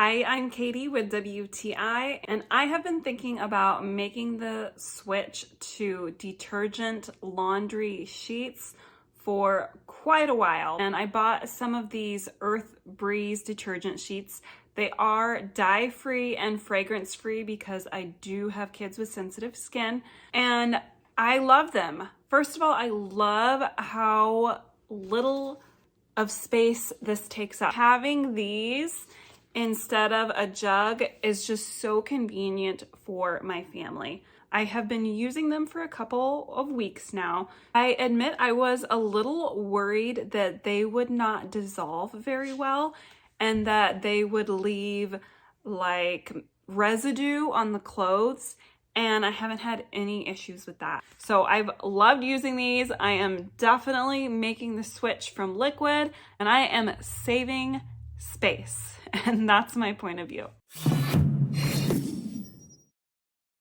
Hi, I'm Katie with WTI, and I have been thinking about making the switch to detergent laundry sheets for quite a while. And I bought some of these Earth Breeze detergent sheets. They are dye-free and fragrance-free because I do have kids with sensitive skin, and I love them. First of all, I love how little of space this takes up. Having these instead of a jug is just so convenient for my family. I have been using them for a couple of weeks now. I admit I was a little worried that they would not dissolve very well and that they would leave like residue on the clothes, and I haven't had any issues with that. So I've loved using these. I am definitely making the switch from liquid, and I am saving space. And that's my point of view.